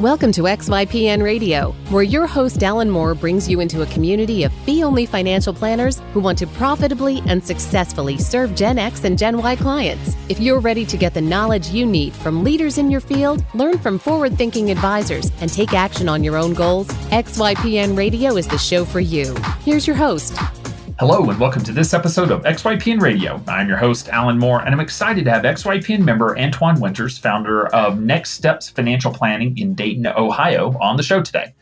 Welcome to XYPN Radio, where your host Alan Moore brings you into a community of fee-only financial planners who want to profitably and successfully serve Gen X and Gen Y clients. If you're ready to get the knowledge you need from leaders in your field, learn from forward-thinking advisors, and take action on your own goals, XYPN Radio is the show for you. Here's your host. Hello and welcome to this episode of XYPN Radio. I'm your host, Alan Moore, and I'm excited to have XYPN member Antowoine Winters, founder of Next Steps Financial Planning in Dayton, Ohio, on the show today.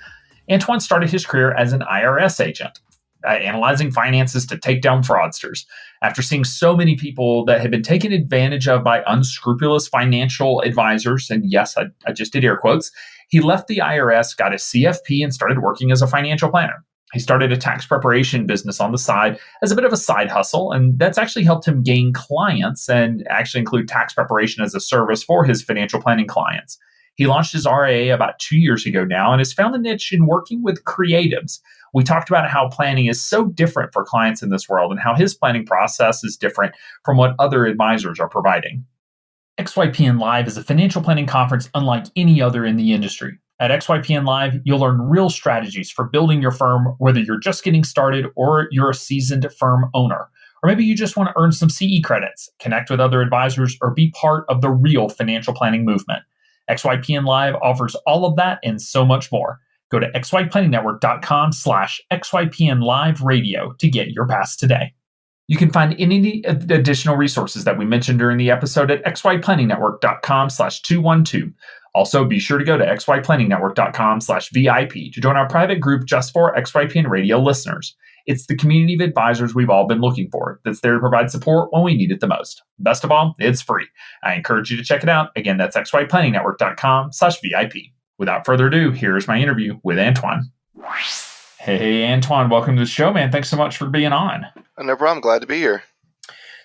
Antowoine started his career as an IRS agent, analyzing finances to take down fraudsters. After seeing so many people that had been taken advantage of by unscrupulous financial advisors, and yes, I just did air quotes, he left the IRS, got a CFP, and started working as a financial planner. He started a tax preparation business on the side as a bit of a side hustle, and that's actually helped him gain clients and actually include tax preparation as a service for his financial planning clients. He launched his RIA about 2 years ago now and has found a niche in working with creatives. We talked about how planning is so different for clients in this world and how his planning process is different from what other advisors are providing. XYPN Live is a financial planning conference unlike any other in the industry. At XYPN Live, you'll learn real strategies for building your firm, whether you're just getting started or you're a seasoned firm owner. Or maybe you just want to earn some CE credits, connect with other advisors, or be part of the real financial planning movement. XYPN Live offers all of that and so much more. Go to xyplanningnetwork.com/XYPN Live Radio to get your pass today. You can find any additional resources that we mentioned during the episode at xyplanningnetwork.com/212. Also, be sure to go to xyplanningnetwork.com/VIP to join our private group just for XYPN Radio listeners. It's the community of advisors we've all been looking for that's there to provide support when we need it the most. Best of all, it's free. I encourage you to check it out. Again, that's xyplanningnetwork.com/VIP. Without further ado, here's my interview with Antowoine. Hey, Antowoine, welcome to the show, man. Thanks so much for being on. No problem. Glad to be here.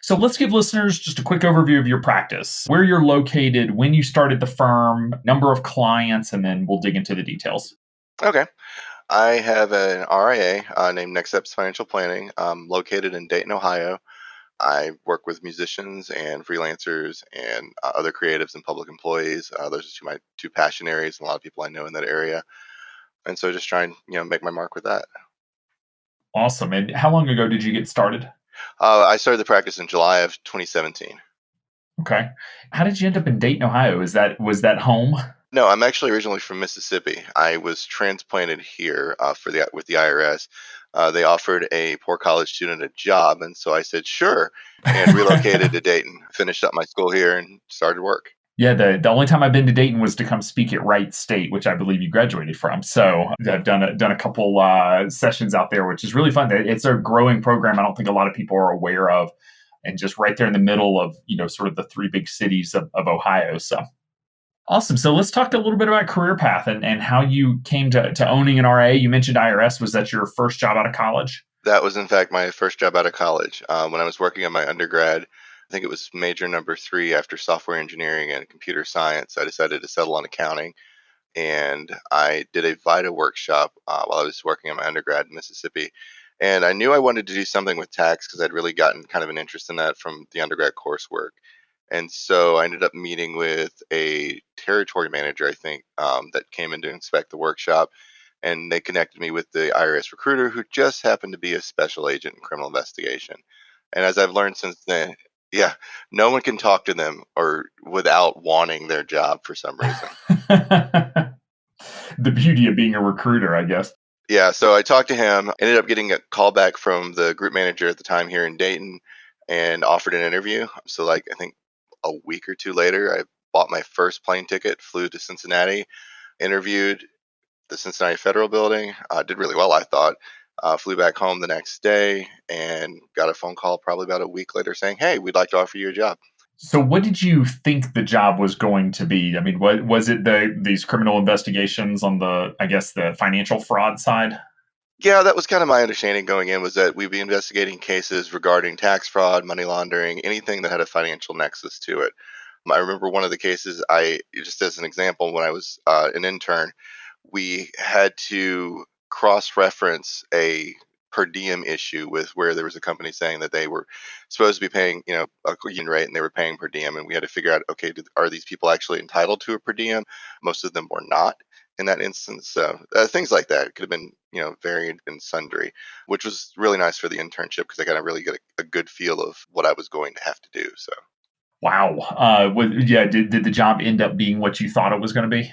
So let's give listeners just a quick overview of your practice, where you're located, when you started the firm, number of clients, and then we'll dig into the details. Okay. I have an RIA named Next Steps Financial Planning. I'm located in Dayton, Ohio. I work with musicians and freelancers and other creatives and public employees. Those are my two passion areas, and a lot of people I know in that area. And so just try and make my mark with that. Awesome. And how long ago did you get started? I started the practice in July of 2017. Okay. How did you end up in Dayton, Ohio? Was that home? No, I'm actually originally from Mississippi. I was transplanted here with the IRS. They offered a poor college student a job, and so I said sure, and relocated to Dayton. Finished up my school here and started work. Yeah, the only time I've been to Dayton was to come speak at Wright State, which I believe you graduated from. So I've done a couple sessions out there, which is really fun. It's a growing program I don't think a lot of people are aware of, and just right there in the middle of sort of the three big cities of Ohio. So awesome. So let's talk a little bit about career path and how you came to owning an RIA. You mentioned IRS. Was that your first job out of college? That was, in fact, my first job out of college. When I was working on my undergrad, I think it was major number 3 after software engineering and computer science. I decided to settle on accounting, and I did a VITA workshop while I was working on my undergrad in Mississippi. And I knew I wanted to do something with tax because I'd really gotten kind of an interest in that from the undergrad coursework. And so I ended up meeting with a territory manager, I think, that came in to inspect the workshop. And they connected me with the IRS recruiter who just happened to be a special agent in criminal investigation. And as I've learned since then, yeah, no one can talk to them or without wanting their job for some reason. The beauty of being a recruiter, I guess. Yeah, so I talked to him, ended up getting a call back from the group manager at the time here in Dayton and offered an interview. So I think a week or two later, I bought my first plane ticket, flew to Cincinnati, interviewed the Cincinnati Federal Building, did really well, I thought. Flew back home the next day and got a phone call probably about a week later saying, hey, we'd like to offer you a job. So what did you think the job was going to be? I mean, what was it these criminal investigations on the financial fraud side? Yeah, that was kind of my understanding going in, was that we'd be investigating cases regarding tax fraud, money laundering, anything that had a financial nexus to it. I remember one of the cases, just as an example, when I was an intern, we had to cross-reference a per diem issue with where there was a company saying that they were supposed to be paying, a union rate, and they were paying per diem. And we had to figure out, okay, are these people actually entitled to a per diem? Most of them were not. in that instance. So things like that could have been, varied and sundry, which was really nice for the internship because I kind of really get a good feel of what I was going to have to do. So Wow. Did the job end up being what you thought it was going to be?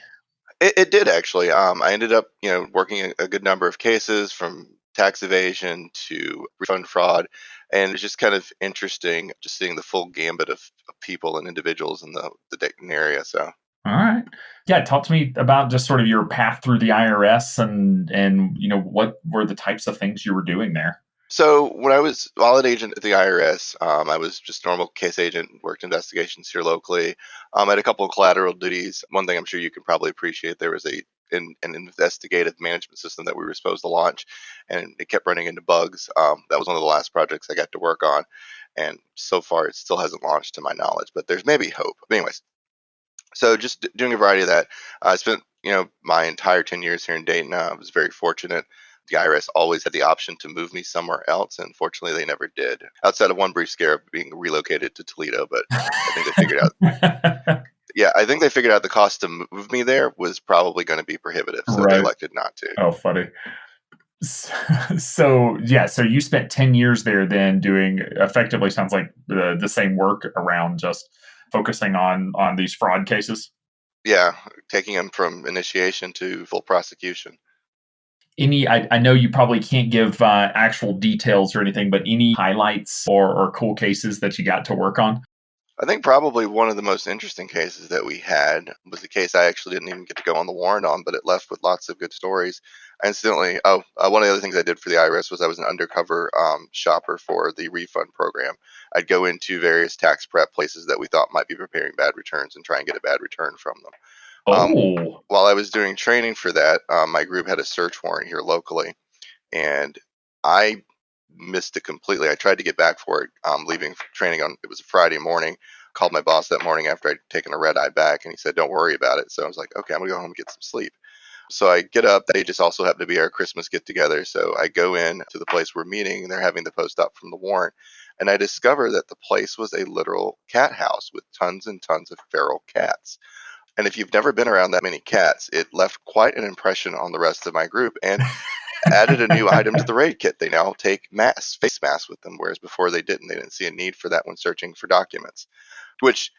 it did actually. I ended up, working a good number of cases from tax evasion to refund fraud, and it's just kind of interesting just seeing the full gambit of people and individuals in the Dayton area. So. All right. Yeah, talk to me about just sort of your path through the IRS and what were the types of things you were doing there? So when I was audit agent at the IRS, I was just normal case agent, worked investigations here locally. I had a couple of collateral duties. One thing I'm sure you can probably appreciate, there was an investigative management system that we were supposed to launch, and it kept running into bugs. That was one of the last projects I got to work on, and so far it still hasn't launched to my knowledge, but there's maybe hope. But anyways, so just doing a variety of that. I spent, my entire 10 years here in Dayton. I was very fortunate. The IRS always had the option to move me somewhere else, and fortunately, they never did. Outside of one brief scare of being relocated to Toledo, but I think they figured out. Yeah, I think they figured out the cost to move me there was probably going to be prohibitive, so they Right. elected not to. Oh, funny. So you spent 10 years there then doing effectively sounds like the same work around just focusing on these fraud cases. Yeah, taking them from initiation to full prosecution. I know you probably can't give actual details or anything, but any highlights or cool cases that you got to work on? I think probably one of the most interesting cases that we had was the case I actually didn't even get to go on the warrant on, but it left with lots of good stories. Incidentally, one of the other things I did for the IRS was I was an undercover shopper for the refund program. I'd go into various tax prep places that we thought might be preparing bad returns and try and get a bad return from them. Um, Oh, while I was doing training for that, my group had a search warrant here locally, and I missed it completely. I tried to get back for it, leaving training on, it was a Friday morning. Called my boss that morning after I'd taken a red eye back, and he said, "Don't worry about it." So I was like, "Okay, I'm gonna go home and get some sleep." So I get up. They just also happened to be our Christmas get together. So I go in to the place we're meeting, and they're having the post up from the warrant, and I discover that the place was a literal cat house with tons and tons of feral cats. And if you've never been around that many cats, it left quite an impression on the rest of my group. And added a new item to the raid kit. They now take face masks with them, whereas before they didn't. They didn't see a need for that when searching for documents. Which,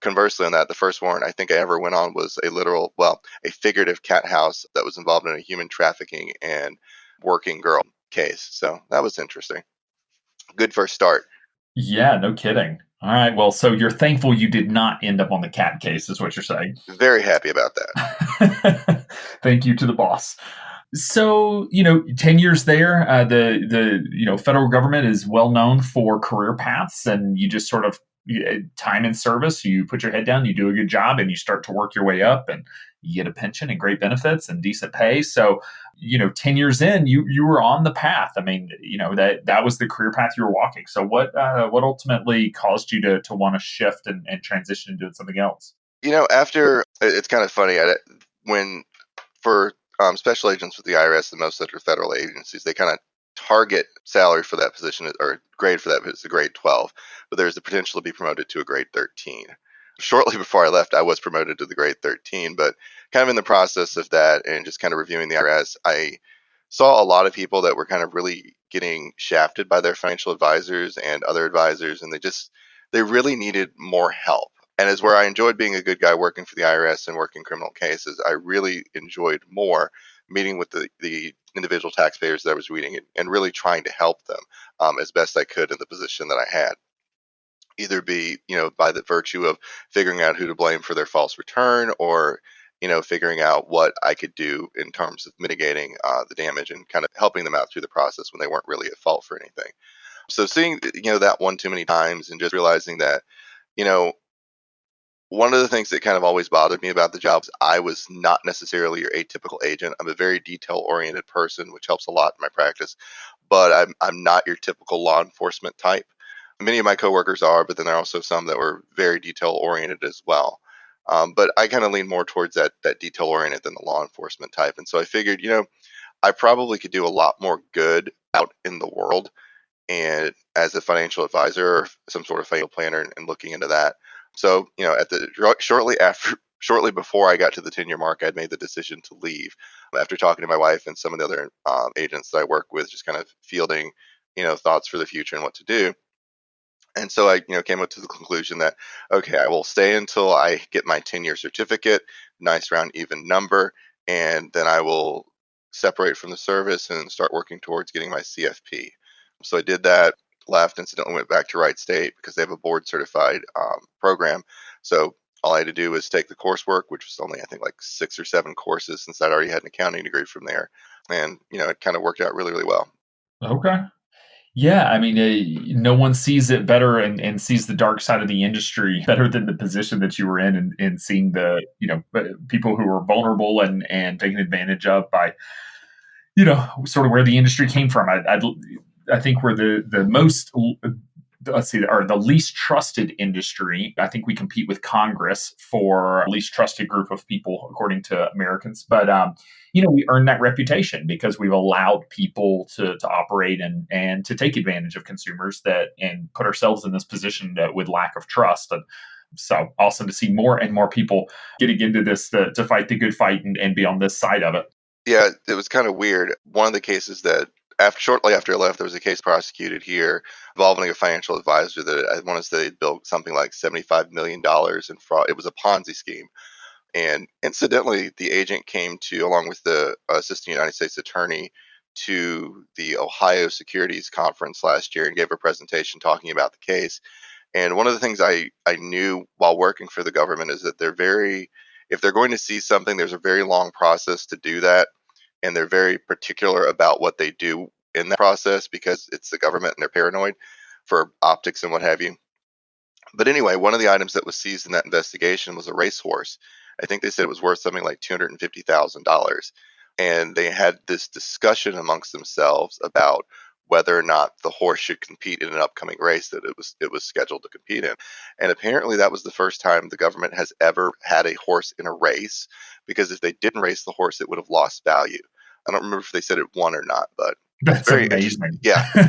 conversely on that, the first warrant I think I ever went on was a figurative cat house that was involved in a human trafficking and working girl case. So that was interesting. Good first start. yeah, no kidding. All right. Well, so you're thankful you did not end up on the cat case, is what you're saying. Very happy about that. Thank you to the boss. So, 10 years there, the federal government is well known for career paths, and you just sort of time in service, you put your head down, you do a good job, and you start to work your way up, and you get a pension and great benefits and decent pay. So, 10 years in, you were on the path. I mean, that was the career path you were walking. So what ultimately caused you to want to shift and transition into something else? After it's kind of funny. When for special agents with the IRS, the most that are federal agencies, they kind of target salary for that position or grade for that is a grade 12, but there's the potential to be promoted to a grade 13. Shortly before I left, I was promoted to the grade 13, but kind of in the process of that and just kind of reviewing the IRS, I saw a lot of people that were kind of really getting shafted by their financial advisors and other advisors, and they really needed more help. And as where I enjoyed being a good guy working for the IRS and working criminal cases, I really enjoyed more meeting with the individual taxpayers that I was reading and really trying to help them as best I could in the position that I had. Either be, by the virtue of figuring out who to blame for their false return or, figuring out what I could do in terms of mitigating the damage and kind of helping them out through the process when they weren't really at fault for anything. So seeing, that one too many times and just realizing that, you know, one of the things that kind of always bothered me about the job is I was not necessarily your atypical agent. I'm a very detail oriented person, which helps a lot in my practice, but I'm not your typical law enforcement type. Many of my coworkers are, but then there are also some that were very detail oriented as well. But I kind of lean more towards that detail oriented than the law enforcement type. And so I figured, I probably could do a lot more good out in the world and as a financial advisor or some sort of financial planner and looking into that. So, shortly after shortly before I got to the 10-year mark, I'd made the decision to leave after talking to my wife and some of the other agents that I work with, just kind of fielding, thoughts for the future and what to do. And so I, came up to the conclusion that, okay, I will stay until I get my 10-year certificate, nice round even number, and then I will separate from the service and start working towards getting my CFP. So I did that, left, incidentally went back to Wright State because they have a board certified program. So all I had to do was take the coursework, which was only, I think, like 6 or 7 courses since I'd already had an accounting degree from there. And, it kind of worked out really, really well. Okay. Yeah, I mean, no one sees it better and sees the dark side of the industry better than the position that you were in, and seeing the people who were vulnerable and taken advantage of by sort of where the industry came from. I think we're the most, let's see, or the least trusted industry. I think we compete with Congress for least trusted group of people, according to Americans. But we earned that reputation because we've allowed people to operate and to take advantage of consumers and put ourselves in this position with lack of trust. And so awesome to see more and more people getting into this to fight the good fight and be on this side of it. Yeah, it was kind of weird. One of the cases that shortly after I left, there was a case prosecuted here involving a financial advisor that I want to say built something like $75 million in fraud. It was a Ponzi scheme. And incidentally, the agent came along with the assistant United States attorney, to the Ohio Securities Conference last year and gave a presentation talking about the case. And one of the things I knew while working for the government is that if they're going to see something, there's a very long process to do that. And they're very particular about what they do in that process because it's the government and they're paranoid for optics and what have you. But anyway, one of the items that was seized in that investigation was a racehorse. I think they said it was worth something like $250,000. And they had this discussion amongst themselves about whether or not the horse should compete in an upcoming race that it was scheduled to compete in. And apparently that was the first time the government has ever had a horse in a race, because if they didn't race the horse, it would have lost value. I don't remember if they said it won or not, but That's very amazing. interesting.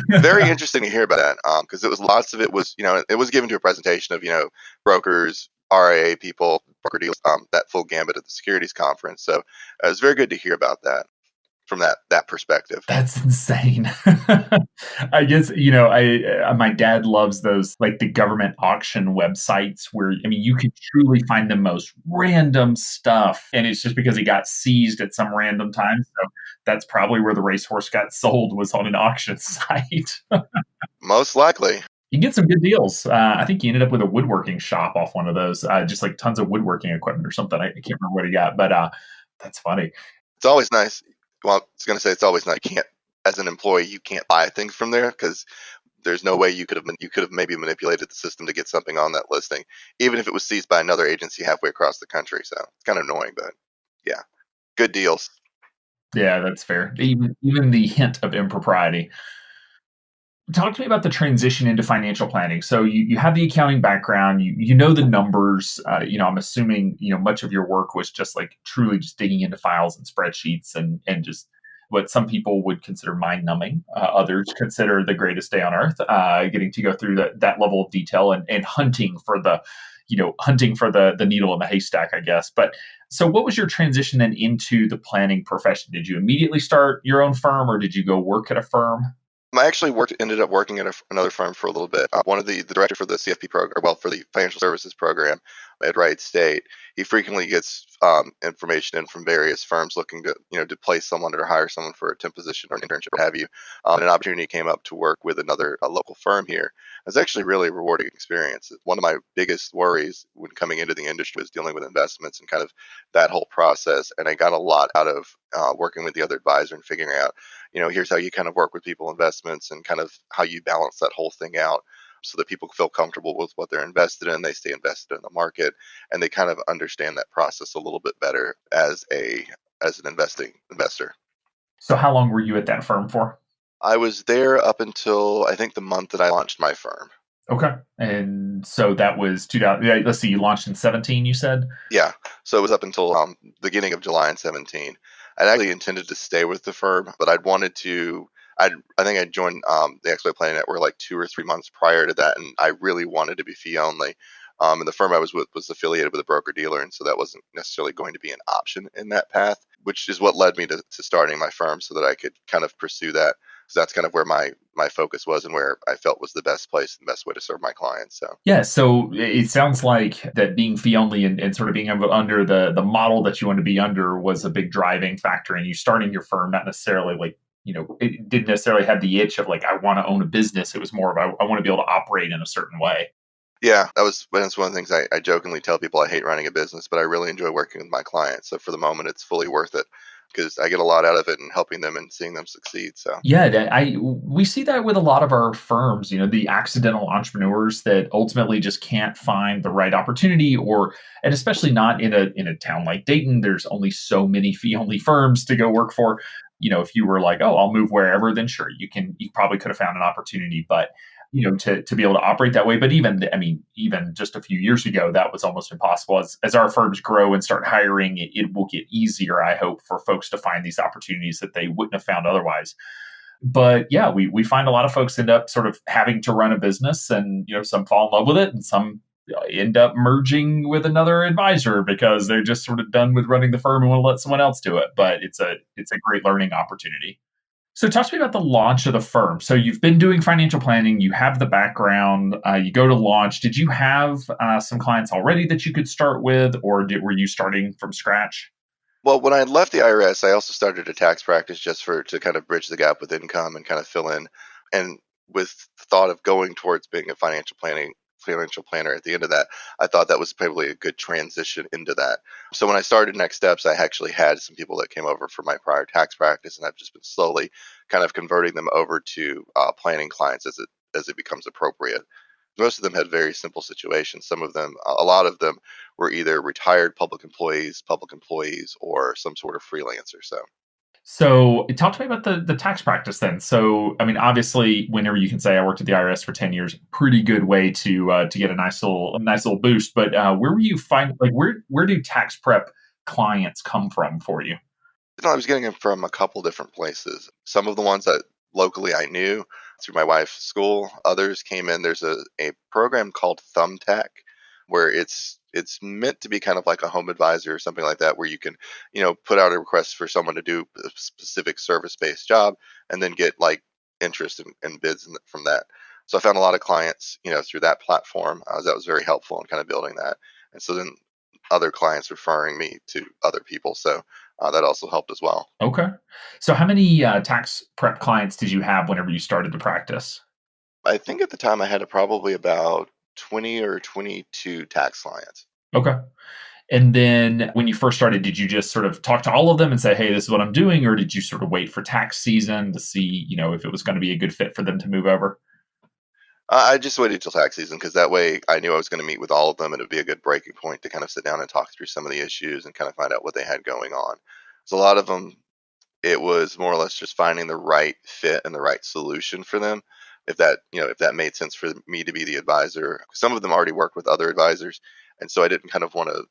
Yeah, very interesting to hear about that, because it was lots of it was, it was given to a presentation of, brokers, RIA people, broker dealers, that full gambit at the securities conference. So it was very good to hear about that from that perspective. That's insane. I guess, my dad loves those, like the government auction websites where, I mean, you could truly find the most random stuff. And it's just because it got seized at some random time. So that's probably where the racehorse got sold, was on an auction site. Most likely. You get some good deals. I think he ended up with a woodworking shop off one of those, just like tons of woodworking equipment or something. I can't remember what he got, but that's funny. It's always nice. Well, I was going to say it's always nice. As an employee, you can't buy things from there because there's no way you could have maybe manipulated the system to get something on that listing, even if it was seized by another agency halfway across the country. So it's kind of annoying, but yeah, good deals. Yeah, that's fair. Even the hint of impropriety. Talk to me about the transition into financial planning. So you have the accounting background, you know the numbers. I'm assuming much of your work was just like truly just digging into files and spreadsheets and just what some people would consider mind numbing. Others consider the greatest day on earth. Getting to go through that level of detail and hunting for the needle in the haystack, I guess. But so what was your transition then into the planning profession? Did you immediately start your own firm, or did you go work at a firm? I actually ended up working at another firm for a little bit. One of the director for the CFP program, well, for the financial services program at Wright State, he frequently gets information in from various firms looking to place someone or hire someone for a temp position or an internship, or have you. And an opportunity came up to work with another local firm here. It was actually really a rewarding experience. One of my biggest worries when coming into the industry was dealing with investments and kind of that whole process. And I got a lot out of working with the other advisor and figuring out, here's how you kind of work with people investments and kind of how you balance that whole thing out so that people feel comfortable with what they're invested in, they stay invested in the market, and they kind of understand that process a little bit better as an investor. So how long were you at that firm for? I was there up until I think the month that I launched my firm. Okay. And so that was 2000. Yeah, let's see, you launched in 17, you said? Yeah. So it was up until beginning of July in 17. I'd actually intended to stay with the firm, but I think I joined the XYPN Network like 2 or 3 months prior to that, and I really wanted to be fee only. And the firm I was with was affiliated with a broker dealer, and so that wasn't necessarily going to be an option in that path, which is what led me to starting my firm so that I could kind of pursue that. So that's kind of where my focus was and where I felt was the best place and best way to serve my clients. So Yeah, so it sounds like that being fee only and sort of being under the model that you want to be under was a big driving factor in you starting your firm, not necessarily like, it didn't necessarily have the itch of like, I want to own a business. It was more of, I want to be able to operate in a certain way. yeah, that's one of the things I jokingly tell people. I hate running a business, but I really enjoy working with my clients. So for the moment, it's fully worth it because I get a lot out of it and helping them and seeing them succeed. So Yeah, we see that with a lot of our firms, the accidental entrepreneurs that ultimately just can't find the right opportunity and especially not in a town like Dayton, there's only so many fee only firms to go work for. If you were like, "Oh, I'll move wherever," then sure, you probably could have found an opportunity, but to be able to operate that way. But even just a few years ago, that was almost impossible. As our firms grow and start hiring, it will get easier, I hope, for folks to find these opportunities that they wouldn't have found otherwise. But yeah, we find a lot of folks end up sort of having to run a business, and some fall in love with it, and some end up merging with another advisor because they're just sort of done with running the firm and want to let someone else do it. But it's a great learning opportunity. So talk to me about the launch of the firm. So you've been doing financial planning, you have the background, you go to launch. Did you have some clients already that you could start with, or were you starting from scratch? well, when I left the IRS, I also started a tax practice just for to kind of bridge the gap with income and kind of fill in. And with the thought of going towards being a financial planner at the end of that, I thought that was probably a good transition into that. So when I started Next Steps, I actually had some people that came over for my prior tax practice, and I've just been slowly kind of converting them over to planning clients as it becomes appropriate. Most of them had very simple situations. Some of them, a lot of them, were either retired public employees, or some sort of freelancer. So So talk to me about the tax practice then. So obviously, whenever you can say I worked at the IRS for 10 years, pretty good way to get a nice little boost. But where were you find like where do tax prep clients come from for you? I was getting them from a couple different places. Some of the ones that locally I knew through my wife's school. Others came in. There's a program called Thumbtack where it's meant to be kind of like a home advisor or something like that, where you can, put out a request for someone to do a specific service-based job and then get like interest and bids from that. So I found a lot of clients, through that platform. That was very helpful in kind of building that. And so then other clients referring me to other people. So that also helped as well. Okay. So how many tax prep clients did you have whenever you started the practice? I think at the time I had probably about 20 or 22 tax clients. Okay. And then when you first started, did you just sort of talk to all of them and say, "Hey, this is what I'm doing," or did you sort of wait for tax season to see, if it was going to be a good fit for them to move over? I just waited till tax season because that way I knew I was going to meet with all of them and it would be a good breaking point to kind of sit down and talk through some of the issues and kind of find out what they had going on. So a lot of them, it was more or less just finding the right fit and the right solution for them. If that made sense for me to be the advisor. Some of them already worked with other advisors, and so I didn't kind of want to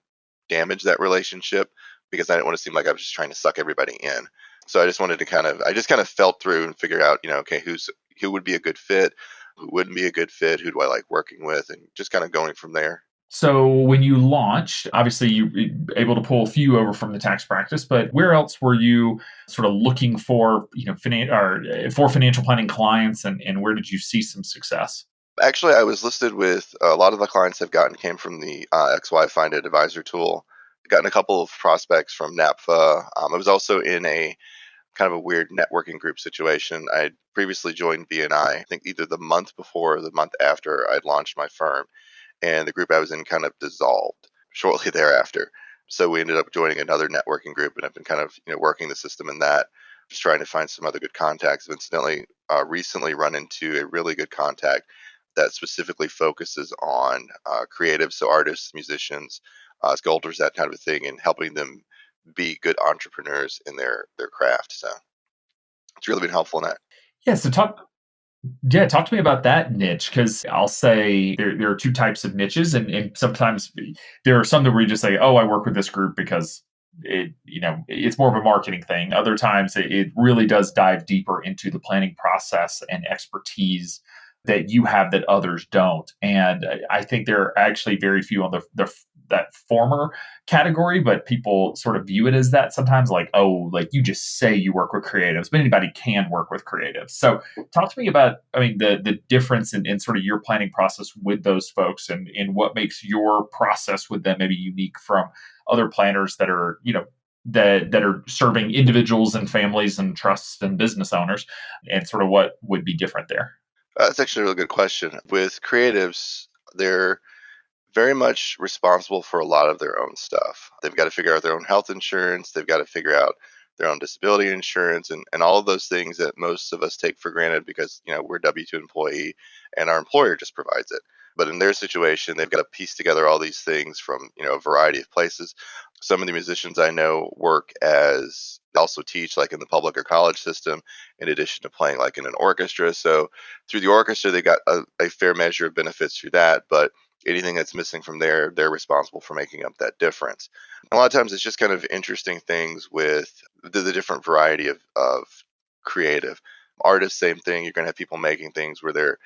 damage that relationship because I didn't want to seem like I was just trying to suck everybody in. So I just kind of felt through and figured out, okay, who would be a good fit, who wouldn't be a good fit, who do I like working with, and just kind of going from there. So when you launched, obviously you were able to pull a few over from the tax practice, but where else were you sort of looking for, for financial planning clients, and where did you see some success? Actually, I was listed with a lot of the clients I've gotten came from the XY Advisor tool. Gotten a couple of prospects from NAPFA. I was also in a kind of a weird networking group situation. I had previously joined BNI, I think either the month before or the month after I'd launched my firm, and the group I was in kind of dissolved shortly thereafter. So we ended up joining another networking group, and I've been kind of working the system in that, just trying to find some other good contacts. I've incidentally recently run into a really good contact that specifically focuses on creatives, so artists, musicians, sculptors, that kind of thing, and helping them be good entrepreneurs in their craft. So it's really been helpful in that. Yeah, so talk to me about that niche because I'll say there are two types of niches, and sometimes there are some that where you just say, "Oh, I work with this group because it's more of a marketing thing." Other times it really does dive deeper into the planning process and expertise that you have that others don't. And I think there are actually very few on the that former category, but people sort of view it as that sometimes, like, oh, like you just say you work with creatives, but anybody can work with creatives. So talk to me about, I mean, the difference in sort of your planning process with those folks, and what makes your process with them maybe unique from other planners that are, that are serving individuals and families and trusts and business owners, and sort of what would be different there. That's actually a really good question. With creatives, they're very much responsible for a lot of their own stuff. They've got to figure out their own health insurance, they've got to figure out their own disability insurance, and all of those things that most of us take for granted because, we're a W-2 employee and our employer just provides it. But in their situation, they've got to piece together all these things from, a variety of places. Some of the musicians I know work as also teach like in the public or college system, in addition to playing like in an orchestra. So through the orchestra, they got a fair measure of benefits through that. But anything that's missing from there, they're responsible for making up that difference. A lot of times it's just kind of interesting things with the different variety of creative artists. Same thing. You're going to have people making things where they're,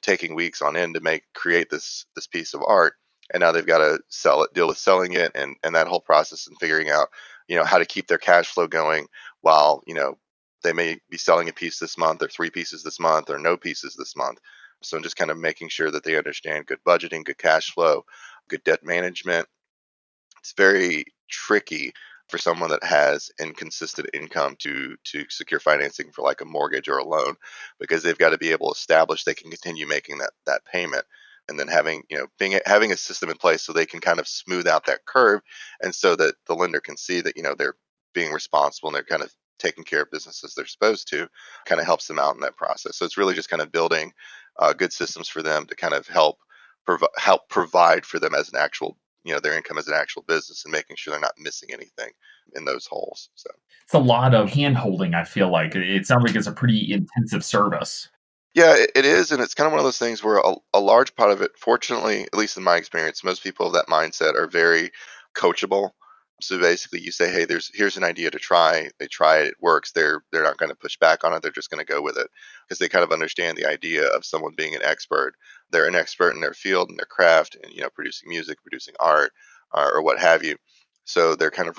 taking weeks on end to create this piece of art. And now they've got to sell it, deal with selling it, and that whole process and figuring out, how to keep their cash flow going while, they may be selling a piece this month or three pieces this month or no pieces this month. So just kind of making sure that they understand good budgeting, good cash flow, good debt management. It's very tricky for someone that has inconsistent income to secure financing for like a mortgage or a loan, because they've got to be able to establish they can continue making that payment, and then having a system in place so they can kind of smooth out that curve, and so that the lender can see that they're being responsible and they're kind of taking care of business as they're supposed to, kind of helps them out in that process. So it's really just kind of building good systems for them to kind of help provide for them as an actual, their income as an actual business, and making sure they're not missing anything in those holes. So It's a lot of hand holding. I feel like it sounds like it's a pretty intensive service. yeah, it is, and it's kind of one of those things where a large part of it, fortunately, at least in my experience, most people of that mindset are very coachable. So basically, you say, "Hey, here's an idea to try." They try it; it works. They're not going to push back on it. They're just going to go with it because they kind of understand the idea of someone being an expert. They're an expert in their field and their craft, and producing music, producing art, or what have you. So they're kind of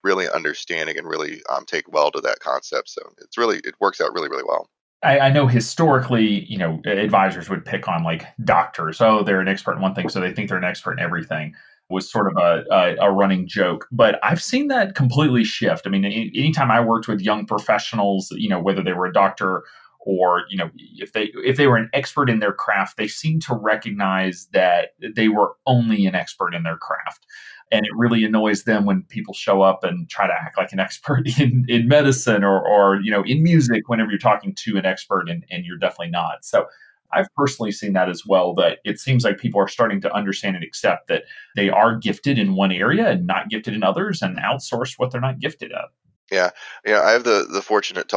really understanding and really take well to that concept. So it works out really really well. I know historically, advisors would pick on like doctors. Oh, they're an expert in one thing, so they think they're an expert in everything. Was sort of a running joke, but I've seen that completely shift. I mean, anytime I worked with young professionals, whether they were a doctor or if they were an expert in their craft, they seemed to recognize that they were only an expert in their craft. And it really annoys them when people show up and try to act like an expert in medicine or in music whenever you're talking to an expert, and you're definitely not. So I've personally seen that as well, that it seems like people are starting to understand and accept that they are gifted in one area and not gifted in others, and outsource what they're not gifted at. Yeah, yeah. I have the fortunate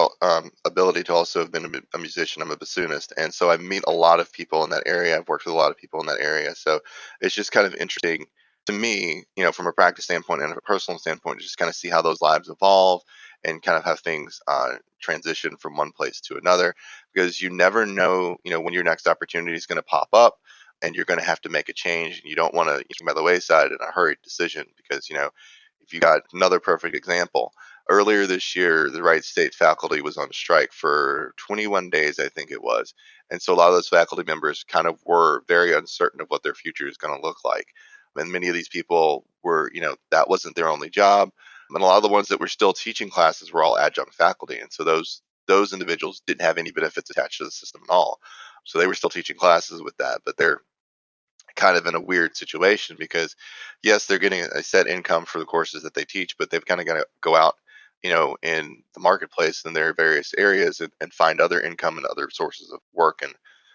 ability to also have been a musician. I'm a bassoonist, and so I meet a lot of people in that area. I've worked with a lot of people in that area, so it's just kind of interesting to me, from a practice standpoint and a personal standpoint, to just kind of see how those lives evolve and kind of have things transition from one place to another, because you never know, when your next opportunity is going to pop up, and you're going to have to make a change, and you don't want to by the wayside in a hurried decision, because if you got another perfect example. Earlier this year, the Wright State faculty was on strike for 21 days, I think it was. And so a lot of those faculty members kind of were very uncertain of what their future is going to look like. And many of these people were, that wasn't their only job. And a lot of the ones that were still teaching classes were all adjunct faculty. And so those individuals didn't have any benefits attached to the system at all. So they were still teaching classes with that, but they're kind of in a weird situation because yes, they're getting a set income for the courses that they teach, but they've kind of got to go out, in the marketplace in their various areas, and find other income and other sources of work and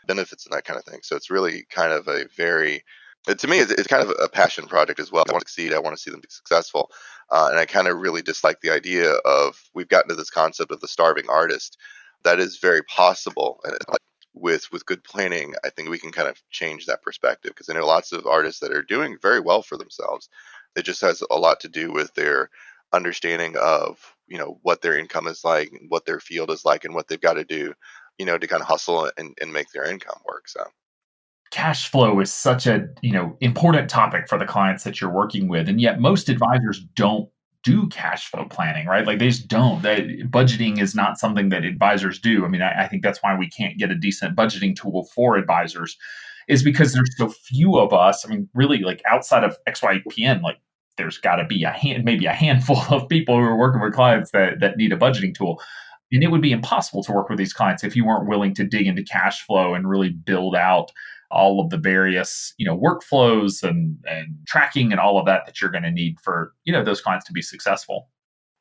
benefits and that kind of thing. So it's really kind of to me, it's kind of a passion project as well. I want to succeed. I want to see them be successful. And I kind of really dislike the idea of, we've gotten to this concept of the starving artist. That is very possible. And with good planning, I think we can kind of change that perspective, because I know lots of artists that are doing very well for themselves. It just has a lot to do with their understanding of what their income is like, and what their field is like, and what they've got to do to kind of hustle and make their income work. So Cash flow is such a, important topic for the clients that you're working with, and yet most advisors don't do cash flow planning, right? Like, they just don't. Budgeting is not something that advisors do. I mean, I think that's why we can't get a decent budgeting tool for advisors, is because there's so few of us. I mean, really, like, outside of XYPN, like, there's got to be maybe a handful of people who are working with clients that need a budgeting tool. And it would be impossible to work with these clients if you weren't willing to dig into cash flow and really build out all of the various, workflows and tracking and all of that you're going to need for, those clients to be successful.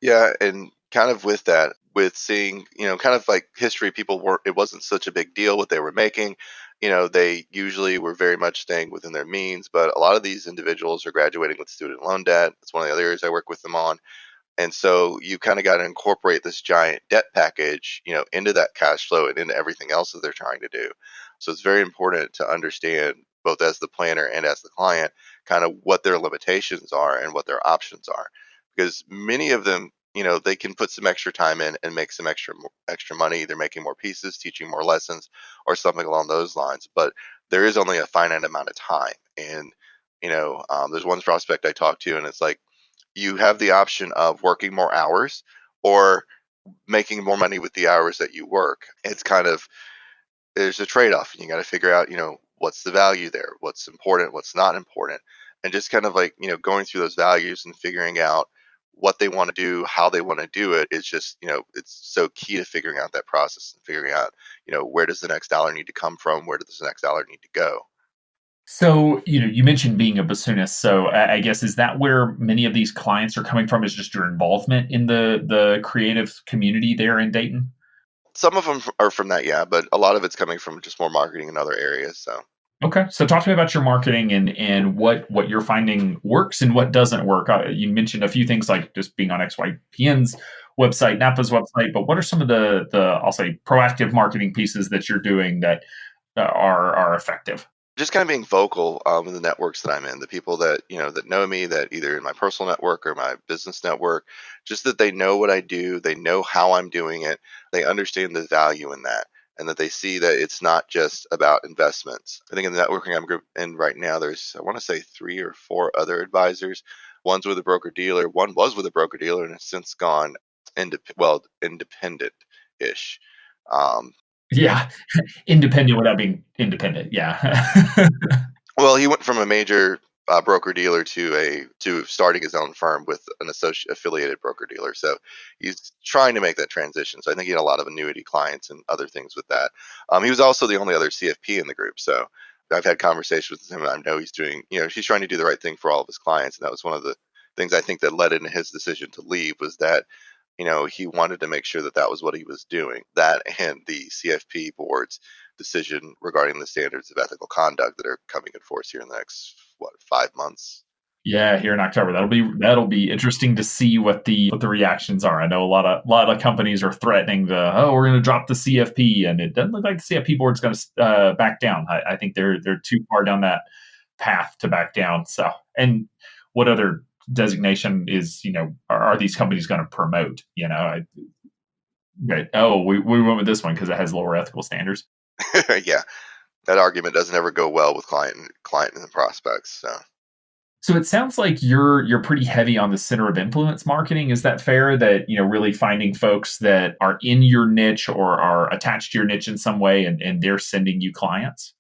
yeah, and kind of with that, with seeing, kind of like history, people weren't, it wasn't such a big deal what they were making. They usually were very much staying within their means, but a lot of these individuals are graduating with student loan debt. That's one of the other areas I work with them on. And so you kind of got to incorporate this giant debt package, into that cash flow and into everything else that they're trying to do. So it's very important to understand, both as the planner and as the client, kind of what their limitations are and what their options are. Because many of them, they can put some extra time in and make some extra money, either making more pieces, teaching more lessons, or something along those lines. But there is only a finite amount of time. And, there's one prospect I talked to, and it's like, you have the option of working more hours or making more money with the hours that you work. It's kind of, there's a trade-off, and you got to figure out, what's the value there, what's important, what's not important, and just kind of like, going through those values and figuring out what they want to do, how they want to do it. It's just, it's so key to figuring out that process and figuring out, where does the next dollar need to come from? Where does the next dollar need to go? So, you mentioned being a bassoonist. So I guess, is that where many of these clients are coming from, is just your involvement in the creative community there in Dayton? Some of them are from that, yeah, but a lot of it's coming from just more marketing in other areas. So Okay, so talk to me about your marketing and what you're finding works and what doesn't work. You mentioned a few things like just being on XYPN's website, NAPA's website, but what are some of the I'll say proactive marketing pieces that you're doing that are effective? just kind of being vocal in the networks that I'm in, the people that that know me, that either in my personal network or my business network, just that they know what I do, they know how I'm doing it, they understand the value in that, and that they see that it's not just about investments. I think in the networking I'm group in right now, there's, I want to say, 3 or 4 other advisors. One's with a broker dealer, one was with a broker dealer, and has since gone independent ish. Um, Yeah, independent without being independent. Yeah. Well, he went from a major broker dealer to starting his own firm with an affiliated broker dealer. So he's trying to make that transition. So I think he had a lot of annuity clients and other things with that. He was also the only other CFP in the group. So I've had conversations with him, and I know he's doing, he's trying to do the right thing for all of his clients. And that was one of the things I think that led into his decision to leave, was that he wanted to make sure that that was what he was doing. That and the CFP board's decision regarding the standards of ethical conduct that are coming in force here in the next 5 months. Yeah, here in October. That'll be interesting to see what the reactions are. I know a lot of companies are threatening we're going to drop the CFP, and it doesn't look like the CFP board's going to back down. I think they're too far down that path to back down. So, and what other designation is, are these companies going to promote? Right. Oh, we went with this one because it has lower ethical standards. Yeah, that argument doesn't ever go well with client and the prospects. So So it sounds like you're pretty heavy on the center of influence marketing. Is that fair? That, really finding folks that are in your niche or are attached to your niche in some way, and they're sending you clients.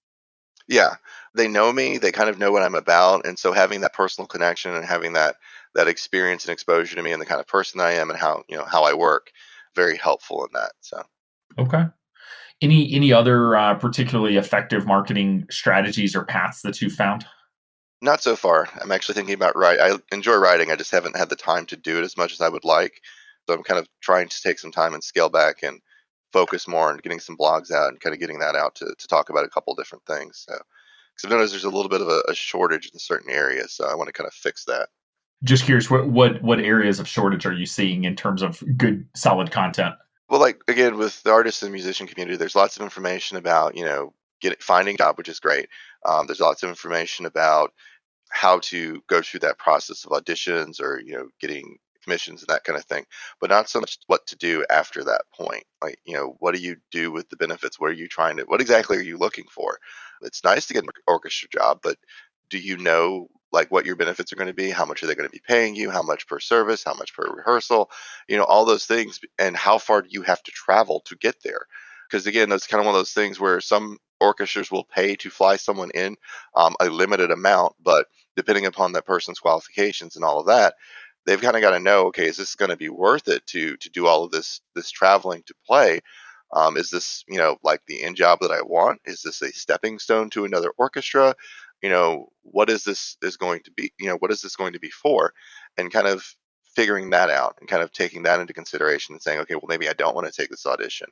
yeah, they know me, they kind of know what I'm about, and so having that personal connection and having that experience and exposure to me and the kind of person I am and how I work, very helpful in that. So Okay. Any other particularly effective marketing strategies or paths that you found? not so far. I'm actually thinking about write. I enjoy writing. I just haven't had the time to do it as much as I would like. So I'm kind of trying to take some time and scale back and focus more on getting some blogs out and kind of getting that out to talk about a couple different things. So, because I've noticed there's a little bit of a shortage in certain areas, so I want to kind of fix that. Just curious, what areas of shortage are you seeing in terms of good solid content? Well, like again with the artist and musician community, there's lots of information about finding a job, which is great. There's lots of information about how to go through that process of auditions or getting commissions and that kind of thing, but not so much what to do after that point. Like, what do you do with the benefits? What exactly are you looking for? It's nice to get an orchestra job, but do you know like what your benefits are going to be? How much are they going to be paying you? How much per service? How much per rehearsal? All those things, and how far do you have to travel to get there? Because again, that's kind of one of those things where some orchestras will pay to fly someone in a limited amount, but depending upon that person's qualifications and all of that, they've kind of got to know, okay, is this going to be worth it to do all of this traveling to play? Is this like the end job that I want? Is this a stepping stone to another orchestra? What is going to be? What is this going to be for? And kind of figuring that out and kind of taking that into consideration and saying, okay, well, maybe I don't want to take this audition.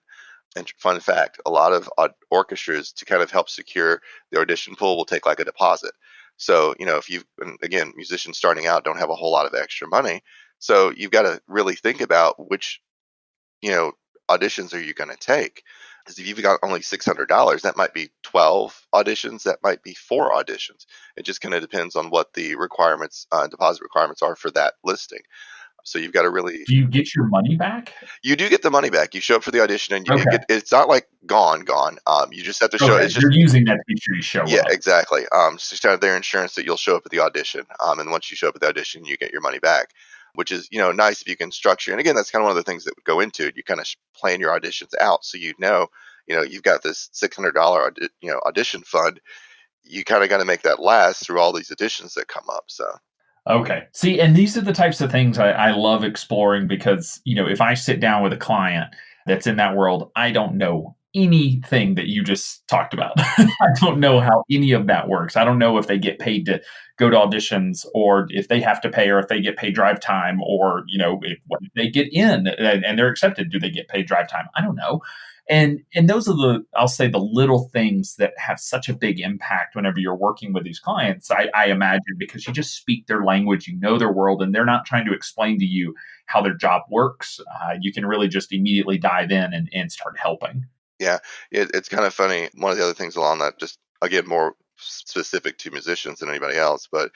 And fun fact, a lot of orchestras, to kind of help secure the audition pool, will take like a deposit. So, if again, musicians starting out don't have a whole lot of extra money. So you've got to really think about which, you know, auditions are you going to take? Because if you've got only $600, that might be 12 auditions, that might be 4 auditions. It just kind of depends on what the requirements, deposit requirements are for that listing. So you've got to really. Do you get your money back? You do get the money back. You show up for the audition, and Okay. it's not like gone. You just have to show. Okay. It's just. You're using that to make sure you show Yeah, up. exactly. It's just kind of their insurance that you'll show up at the audition. And once you show up at the audition, you get your money back, which is, nice if you can structure. And again, that's kind of one of the things that would go into it. You kind of plan your auditions out so you've got this $600 audition fund. You kind of got to make that last through all these auditions that come up. So. Okay. See, and these are the types of things I love exploring because, if I sit down with a client that's in that world, I don't know anything that you just talked about. I don't know how any of that works. I don't know if they get paid to go to auditions or if they have to pay or if they get paid drive time or, if they get in and they're accepted, do they get paid drive time? I don't know. And those are I'll say the little things that have such a big impact whenever you're working with these clients. I imagine because you just speak their language, you know their world, and they're not trying to explain to you how their job works. You can really just immediately dive in and start helping. Yeah, it's kind of funny. One of the other things along that, just again, more specific to musicians than anybody else, but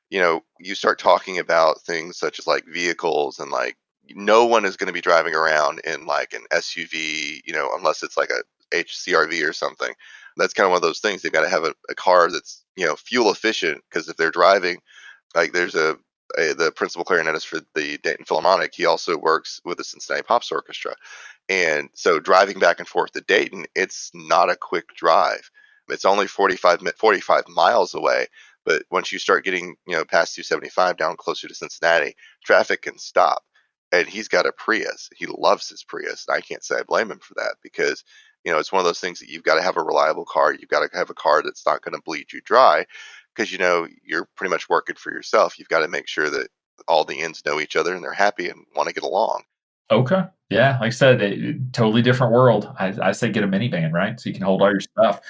you start talking about things such as like vehicles and like no one is going to be driving around in like an SUV, unless it's like a HCRV or something. That's kind of one of those things. They've got to have a car that's, fuel efficient, because if they're driving, like there's the principal clarinetist for the Dayton Philharmonic, he also works with the Cincinnati Pops Orchestra. And so driving back and forth to Dayton, it's not a quick drive. It's only 45 miles away. But once you start getting, past 275 down closer to Cincinnati, traffic can stop. And he's got a Prius. He loves his Prius. And I can't say I blame him for that, because, it's one of those things that you've got to have a reliable car. You've got to have a car that's not going to bleed you dry, because, you're pretty much working for yourself. You've got to make sure that all the ends know each other and they're happy and want to get along. Okay. Yeah. Like I said, totally different world. I say get a minivan, right? So you can hold all your stuff.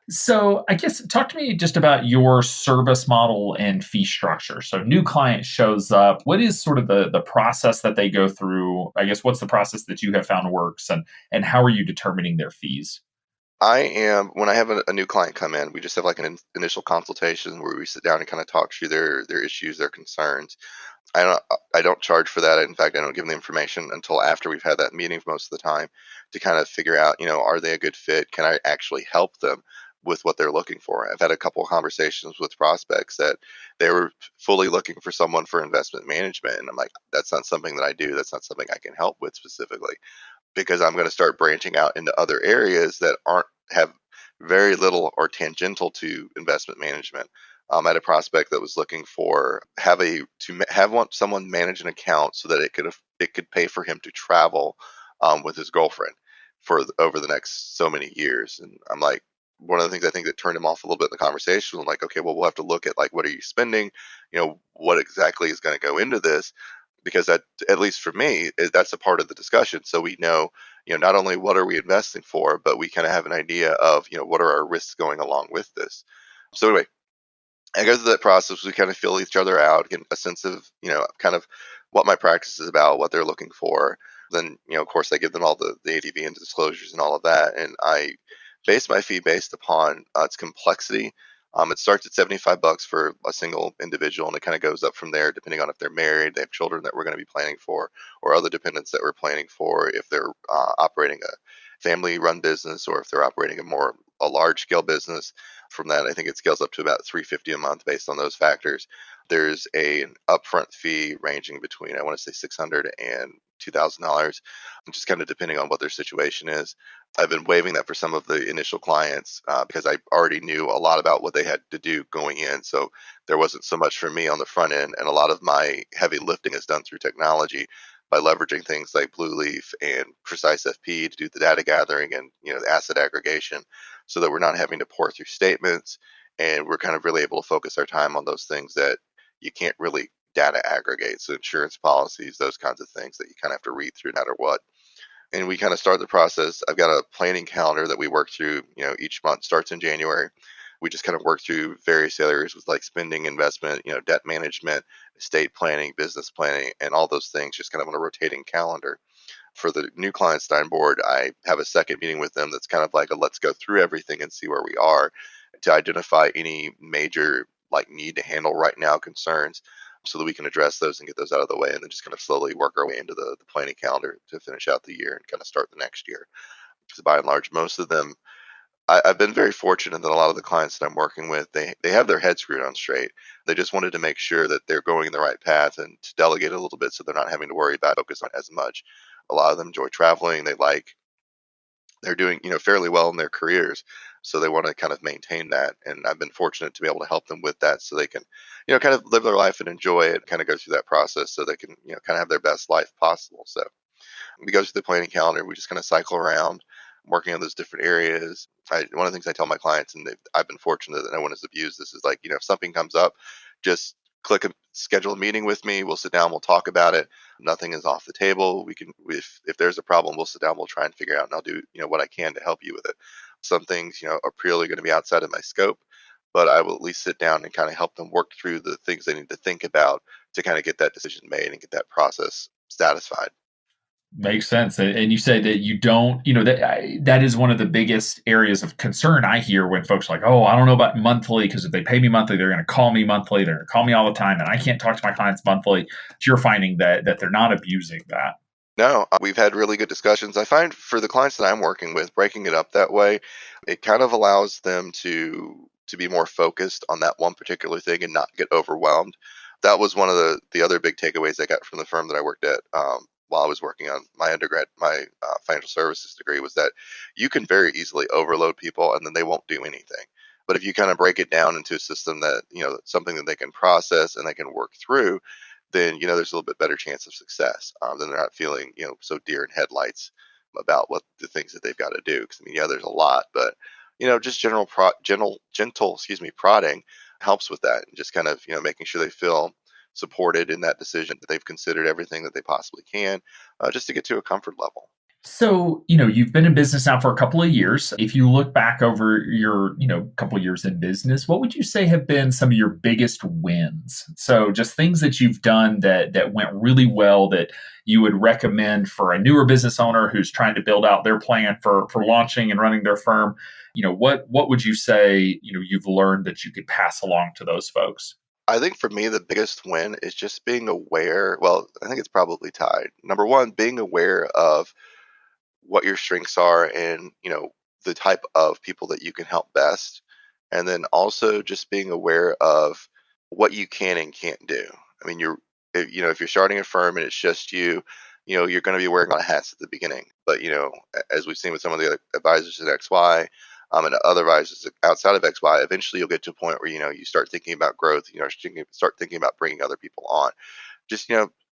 So I guess talk to me just about your service model and fee structure. So new client shows up. What is sort of the process that they go through? I guess what's the process that you have found works, and how are you determining their fees? When I have a new client come in, we just have like an initial consultation where we sit down and kind of talk through their issues, their concerns. I don't charge for that. In fact, I don't give them the information until after we've had that meeting most of the time, to kind of figure out, are they a good fit? Can I actually help them with what they're looking for? I've had a couple of conversations with prospects that they were fully looking for someone for investment management. And I'm like, that's not something that I do. That's not something I can help with specifically, because I'm going to start branching out into other areas that have very little or tangential to investment management. I had a prospect that was looking for someone manage an account so that it could pay for him to travel with his girlfriend over the next so many years. And I'm like, one of the things I think that turned him off a little bit in the conversation was like, okay, well, we'll have to look at like, what are you spending? What exactly is going to go into this? Because that, at least for me, that's a part of the discussion. So we know, not only what are we investing for, but we kind of have an idea of, what are our risks going along with this. So anyway, I go through that process. We kind of feel each other out, get a sense of, kind of what my practice is about, what they're looking for. Then, of course, I give them all the ADV and disclosures and all of that. And I base my fee based upon its complexity, It starts at $75 for a single individual, and it kind of goes up from there depending on if they're married, they have children that we're going to be planning for, or other dependents that we're planning for, if they're operating a family-run business or if they're operating a large-scale business. From that, I think it scales up to about $350 a month based on those factors. There's an upfront fee ranging between, I want to say, $600 and $2,000, just kind of depending on what their situation is. I've been waiving that for some of the initial clients because I already knew a lot about what they had to do going in. So there wasn't so much for me on the front end, and a lot of my heavy lifting is done through technology by leveraging things like Blueleaf and Precise FP to do the data gathering and the asset aggregation, so that we're not having to pour through statements, and we're kind of really able to focus our time on those things that you can't really data aggregate. So insurance policies, those kinds of things that you kind of have to read through no matter what. And we kind of start the process. I've got a planning calendar that we work through, each month starts in January. We just kind of work through various areas with like spending, investment, debt management, estate planning, business planning, and all those things just kind of on a rotating calendar. For the new clients that I board, I have a second meeting with them that's kind of like a let's go through everything and see where we are to identify any major like need to handle right now concerns so that we can address those and get those out of the way, and then just kind of slowly work our way into the planning calendar to finish out the year and kind of start the next year. Because by and large, most of them, I've been very fortunate that a lot of the clients that I'm working with, they have their head screwed on straight. They just wanted to make sure that they're going in the right path and to delegate a little bit so they're not having to worry about focus on as much. A lot of them enjoy traveling. They're doing fairly well in their careers, so they want to kind of maintain that, and I've been fortunate to be able to help them with that so they can kind of live their life and enjoy it, kind of go through that process so they can kind of have their best life possible. So we go through the planning calendar. We just kind of cycle around working on those different areas. One of the things I tell my clients, and I've been fortunate that no one has abused this, is like, if something comes up, just schedule a meeting with me. We'll sit down, we'll talk about it. Nothing is off the table. We can, if there's a problem, we'll sit down, we'll try and figure it out, and I'll do, what I can to help you with it. Some things, are purely going to be outside of my scope, but I will at least sit down and kind of help them work through the things they need to think about to kind of get that decision made and get that process satisfied. Makes sense. And you said that you don't, that is one of the biggest areas of concern I hear when folks are like, oh, I don't know about monthly, because if they pay me monthly, they're going to call me monthly. They're going to call me all the time, and I can't talk to my clients monthly. But you're finding that they're not abusing that. No, we've had really good discussions. I find for the clients that I'm working with, breaking it up that way, it kind of allows them to be more focused on that one particular thing and not get overwhelmed. That was one of the other big takeaways I got from the firm that I worked at while I was working on my undergrad, my financial services degree, was that you can very easily overload people and then they won't do anything. But if you kind of break it down into a system that, something that they can process and they can work through, then, there's a little bit better chance of success. Then they're not feeling, so deer in headlights about what the things that they've got to do. Because there's a lot, but just gentle, prodding helps with that, and just kind of, making sure they feel supported in that decision, that they've considered everything that they possibly can, just to get to a comfort level. So, you've been in business now for a couple of years. If you look back over your, couple of years in business, what would you say have been some of your biggest wins? So just things that you've done that went really well that you would recommend for a newer business owner who's trying to build out their plan for launching and running their firm. What would you say, you've learned that you could pass along to those folks? I think for me, the biggest win is just being aware. Well, I think it's probably tied. Number one, being aware of what your strengths are and, the type of people that you can help best. And then also just being aware of what you can and can't do. I mean, if you're starting a firm and it's just you're going to be wearing a lot of hats at the beginning. But, as we've seen with some of the other advisors at XY, and other advisors outside of XY, eventually you'll get to a point where, you start thinking about growth, start thinking about bringing other people on. Just,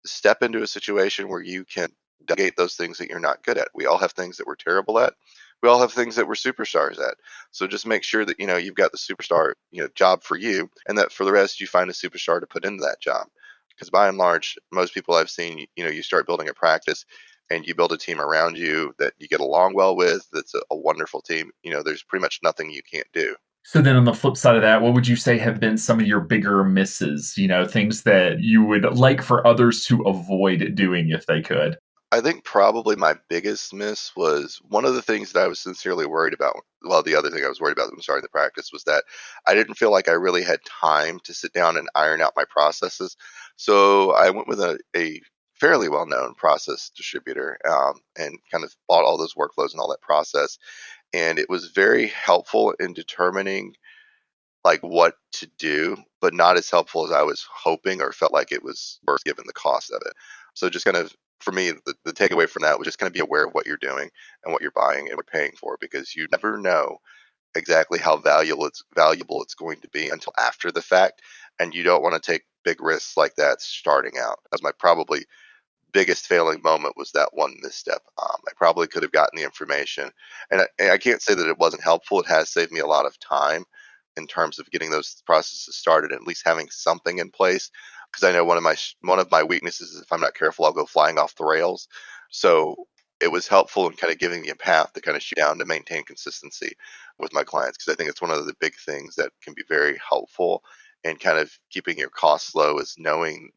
step into a situation where you can delegate those things that you're not good at. We all have things that we're terrible at. We all have things that we're superstars at. So just make sure that, you've got the superstar, job for you, and that for the rest, you find a superstar to put into that job. Because by and large, most people I've seen, you start building a practice and you build a team around you that you get along well with. That's a wonderful team. There's pretty much nothing you can't do. So then on the flip side of that, what would you say have been some of your bigger misses, things that you would like for others to avoid doing if they could? I think probably my biggest miss was one of the things that I was sincerely worried about. Well, the other thing I was worried about when starting the practice was that I didn't feel like I really had time to sit down and iron out my processes. So I went with a fairly well known process distributor and kind of bought all those workflows and all that process. And it was very helpful in determining like what to do, but not as helpful as I was hoping or felt like it was worth given the cost of it. So just kind of for me, the takeaway from that was just kind of be aware of what you're doing and what you're buying and what you're paying for because you never know exactly how valuable it's going to be until after the fact, and you don't want to take big risks like that starting out. That's my probably biggest failing moment was that one misstep. I probably could have gotten the information, and I can't say that it wasn't helpful. It has saved me a lot of time in terms of getting those processes started, and at least having something in place. Because I know one of my weaknesses is if I'm not careful, I'll go flying off the rails. So it was helpful in kind of giving me a path to kind of shoot down to maintain consistency with my clients. Because I think it's one of the big things that can be very helpful in kind of keeping your costs low is knowing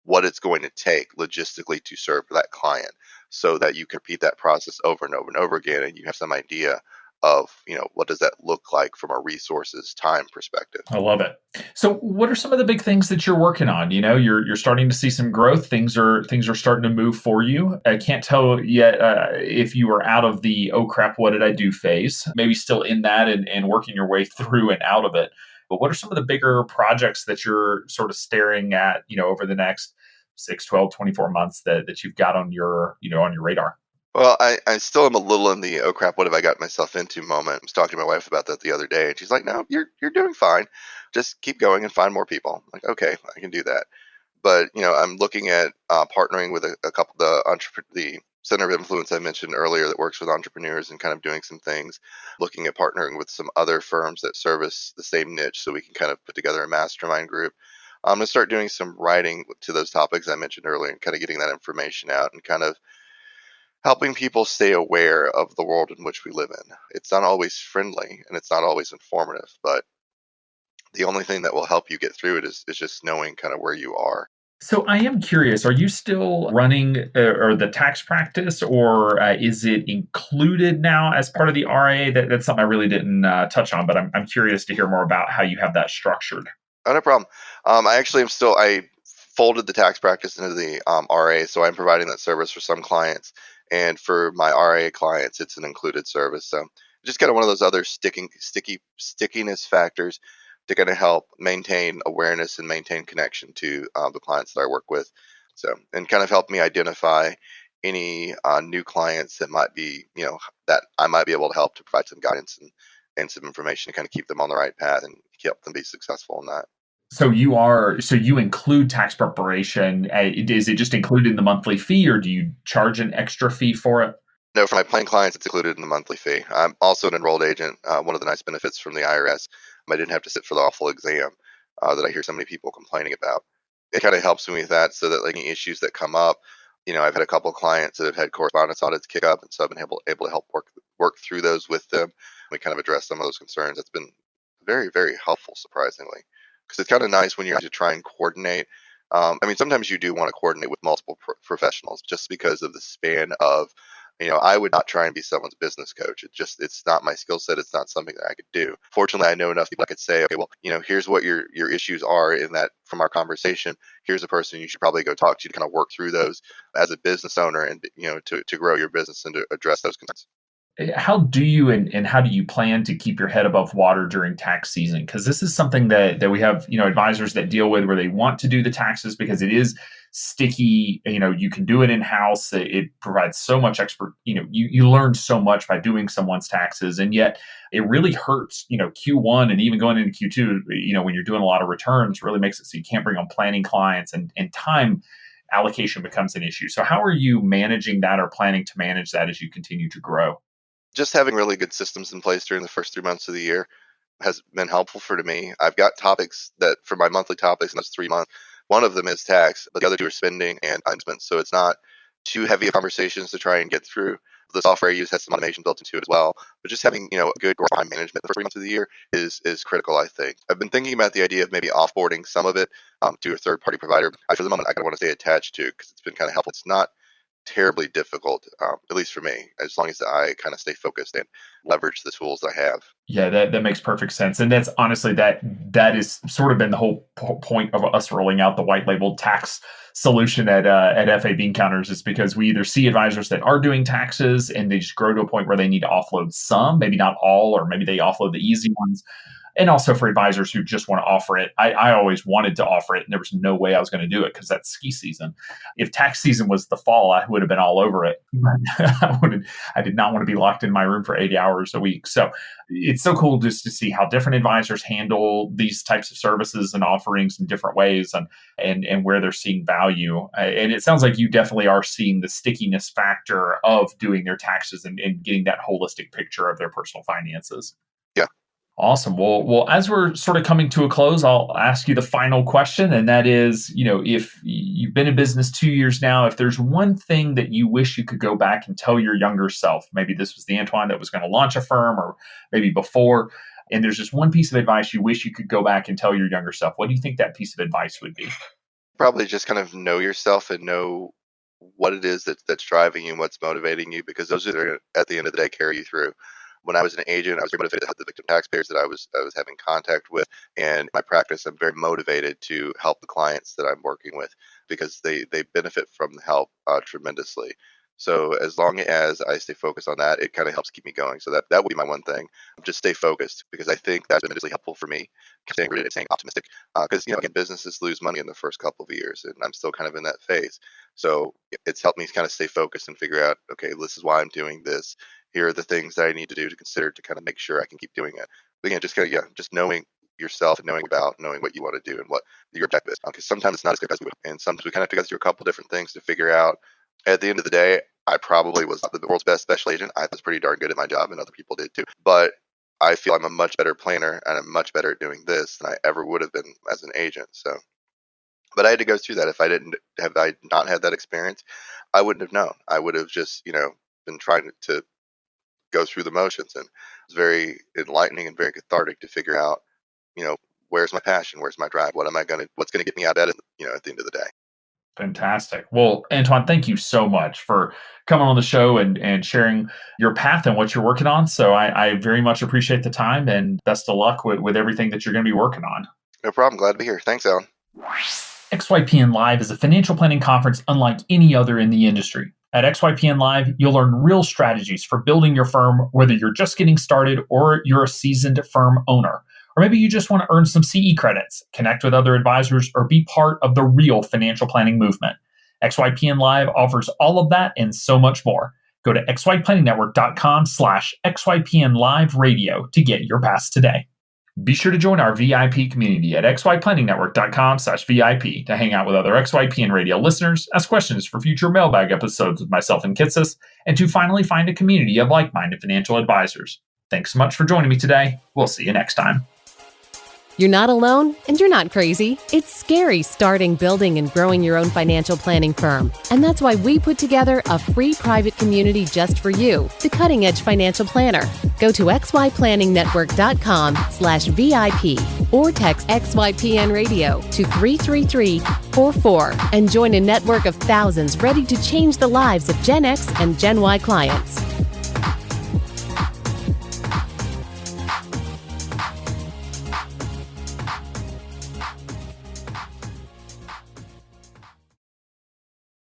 what it's going to take logistically to serve that client so that you can repeat that process over and over and over again and you have some idea of what does that look like from a resources time perspective. I love it. So, what are some of the big things that you're working on? You're starting to see some growth. Things are starting to move for you. I can't tell yet if you are out of the oh crap, what did I do phase? Maybe still in that and working your way through and out of it. But what are some of the bigger projects that you're sort of staring at, over the next 6, 12, 24 months that you've got on your radar? Well, I still am a little in the oh crap, what have I got myself into moment. I was talking to my wife about that the other day, and she's like, "No, you're doing fine. Just keep going and find more people." I'm like, okay, I can do that. But I'm looking at partnering with a couple the center of influence I mentioned earlier that works with entrepreneurs and kind of doing some things. Looking at partnering with some other firms that service the same niche, so we can kind of put together a mastermind group. I'm gonna start doing some writing to those topics I mentioned earlier and kind of getting that information out and kind of helping people stay aware of the world in which we live in. It's not always friendly and it's not always informative, but the only thing that will help you get through it is just knowing kind of where you are. So I am curious, are you still running or the tax practice, or is it included now as part of the RIA? That's something I really didn't touch on, but I'm curious to hear more about how you have that structured. Oh, no problem. I actually am still, I folded the tax practice into the RA, so I'm providing that service for some clients. And for my RA clients, it's an included service. So just kind of one of those other stickiness factors to kind of help maintain awareness and maintain connection to the clients that I work with. So, and kind of help me identify any new clients that might be, that I might be able to help to provide some guidance and some information to kind of keep them on the right path and help them be successful in that. So you include tax preparation. Is it just included in the monthly fee, or do you charge an extra fee for it? No, for my plain clients, it's included in the monthly fee. I'm also an enrolled agent. One of the nice benefits from the IRS, I didn't have to sit for the awful exam that I hear so many people complaining about. It kind of helps me with that, so that like any issues that come up, I've had a couple of clients that have had correspondence audits kick up, and so I've been able to help work through those with them. We kind of address some of those concerns. That's been very very helpful, surprisingly, because it's kind of nice when you have to try and coordinate. Sometimes you do want to coordinate with multiple professionals just because of the span of I would not try and be someone's business coach. It's not my skill set. It's not something that I could do. Fortunately, I know enough people I could say, okay, well, here's what your issues are in that from our conversation. Here's a person you should probably go talk to kind of work through those as a business owner and, to grow your business and to address those concerns. How do you and how do you plan to keep your head above water during tax season? Because this is something that we have, advisors that deal with where they want to do the taxes because it is sticky. You can do it in house. It provides so much expert. You learn so much by doing someone's taxes, and yet it really hurts. Q1 and even going into Q2. When you're doing a lot of returns, really makes it so you can't bring on planning clients and time allocation becomes an issue. So how are you managing that or planning to manage that as you continue to grow? Just having really good systems in place during the first 3 months of the year has been helpful for to me. I've got topics that for my monthly topics in those 3 months. One of them is tax, but the other two are spending and investments. So it's not too heavy of conversations to try and get through. The software I use has some automation built into it as well. But just having a good time management the first 3 months of the year is critical. I think I've been thinking about the idea of maybe offboarding some of it to a third party provider. For the moment, I kind of want to stay attached to because it's been kind of helpful. It's not terribly difficult, at least for me, as long as I kind of stay focused and leverage the tools I have. Yeah, that makes perfect sense. And that's honestly that has sort of been the whole point of us rolling out the white labeled tax solution at FA Bean Counters, is because we either see advisors that are doing taxes and they just grow to a point where they need to offload some, maybe not all, or maybe they offload the easy ones. And also for advisors who just want to offer it. I always wanted to offer it, and there was no way I was going to do it because that's ski season. If tax season was the fall, I would have been all over it. I did not want to be locked in my room for 80 hours a week. So it's so cool just to see how different advisors handle these types of services and offerings in different ways, and where they're seeing value. And it sounds like you definitely are seeing the stickiness factor of doing their taxes and getting that holistic picture of their personal finances. Yeah. Awesome. Well, as we're sort of coming to a close, I'll ask you the final question, and that is, if you've been in business 2 years now, if there's one thing that you wish you could go back and tell your younger self, maybe this was the Antoine that was going to launch a firm, or maybe before, and there's just one piece of advice you wish you could go back and tell your younger self, what do you think that piece of advice would be? Probably just kind of know yourself and know what it is that's driving you and what's motivating you, because those are going to, at the end of the day, carry you through. When I was an agent, I was very motivated to help the victim taxpayers that I was having contact with. And in my practice, I'm very motivated to help the clients that I'm working with, because they benefit from the help tremendously. So as long as I stay focused on that, it kind of helps keep me going. So that would be my one thing. Just stay focused, because I think that's tremendously helpful for me. Staying rooted and staying optimistic, because again, businesses lose money in the first couple of years, and I'm still kind of in that phase. So it's helped me kind of stay focused and figure out, okay, this is why I'm doing this. Here are the things that I need to do to consider to kind of make sure I can keep doing it. But again, just knowing yourself and knowing what you want to do and what your objective is. Because sometimes it's not as good as we would, and sometimes we kind of have to go through a couple different things to figure out. At the end of the day, I probably was not the world's best special agent. I was pretty darn good at my job, and other people did too. But I feel I'm a much better planner, and I'm much better at doing this than I ever would have been as an agent. So, but I had to go through that. If I not had that experience, I wouldn't have known. I would have just been trying to go through the motions, and it was very enlightening and very cathartic to figure out, where's my passion, where's my drive, what's going to get me out at it, at the end of the day. Fantastic. Well, Antoine, thank you so much for coming on the show and sharing your path and what you're working on. So I very much appreciate the time, and best of luck with everything that you're going to be working on. No problem. Glad to be here. Thanks, Alan. XYPN Live is a financial planning conference unlike any other in the industry. At XYPN Live, you'll learn real strategies for building your firm, whether you're just getting started or you're a seasoned firm owner. Or maybe you just want to earn some CE credits, connect with other advisors, or be part of the real financial planning movement. XYPN Live offers all of that and so much more. Go to xyplanningnetwork.com/XYPN Live Radio to get your pass today. Be sure to join our VIP community at xyplanningnetwork.com/VIP to hang out with other XYPN radio listeners, ask questions for future mailbag episodes with myself and Kitsis, and to finally find a community of like-minded financial advisors. Thanks so much for joining me today. We'll see you next time. You're not alone, and you're not crazy. It's scary starting, building, and growing your own financial planning firm. And that's why we put together a free private community just for you, the Cutting Edge Financial Planner. Go to xyplanningnetwork.com/VIP or text XYPN Radio to 33344 and join a network of thousands ready to change the lives of Gen X and Gen Y clients.